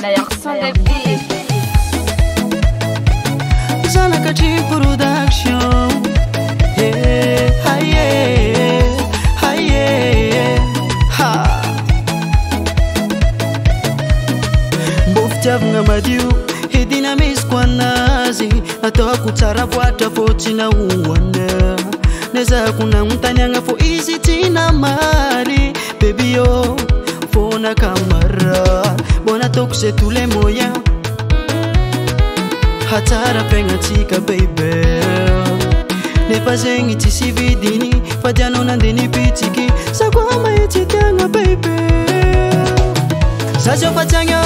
L'accent des beats. Zanakati production. Yeah, ha. Mboftiav ngamadiu hedina kwa nazi atoa kutara fuata foti na uwana neza kuna mtanyanga fo easy tina mali baby yo fona kamara bona tokse tule moya hatara penga tika baby ne pazengi tisi vidini fadiano nandeni pitiki sakwama yititanga baby sajo patanya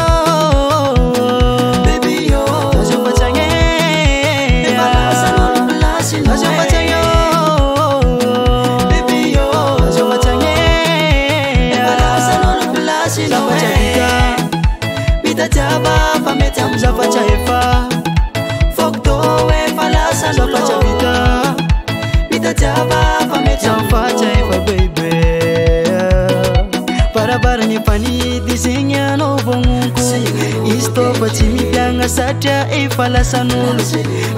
Java pameta mzava chaifa Fokto we falasa zava chavita Bita java pameta mfa chaifa baby Barabara nyepani dizinya no vonguku Isto batimi pianga satya e falasa nulu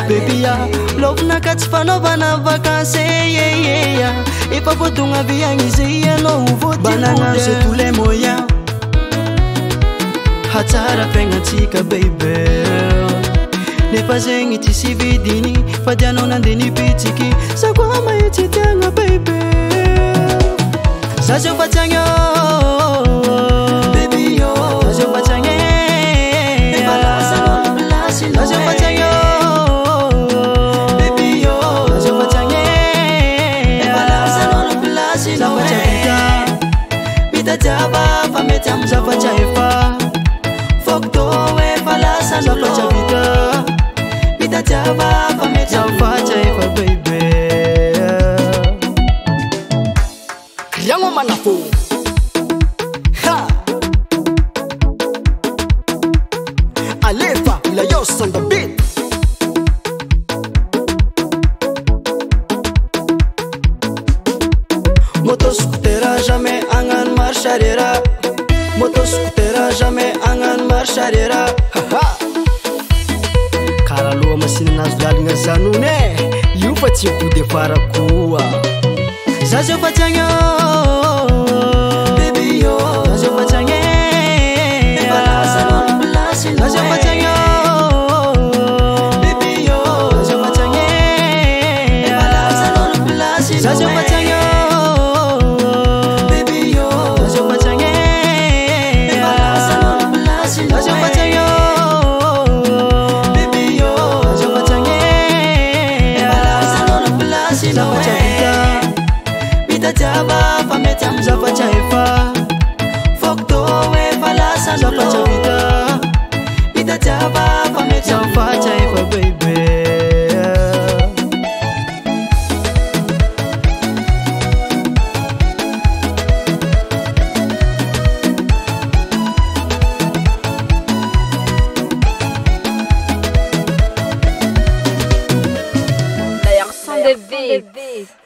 Baby ya love na katsfano bana vakanse yeah Ipa potunga viyangizi ya no uvoti Bananga se tule moya hatara penga tika baby ne pazengi tisi vidini fadiano nandeni pitiki sakwama yititanga baby sajo patanya baby yo sajo patanya sajo patanya baby yo sajo patanya sajo patanya bita jaba pameta mzava chaifa Fokto we falasa zapa chavita Bita java pameta mfa chaifa baby Kriyango manafo Ha Alefa la yos on the beat Motoscooter jamais angan marcharera Motoscooter jamais angan marcharera Karalua masina nazo laligna zanone io fa tsy de farakoa Zazo patanya baby yo Zazo patanya Zazo patanya baby yo Zazo patanya Zazo patanya baby yo Zazo patanya Zazo patanya baby yo Zazo patanya Zazo patanya bita java pameta mzava chaifa Fokto we falasa zava chavita bita java pameta mfa chaifa baby L'accent des beats.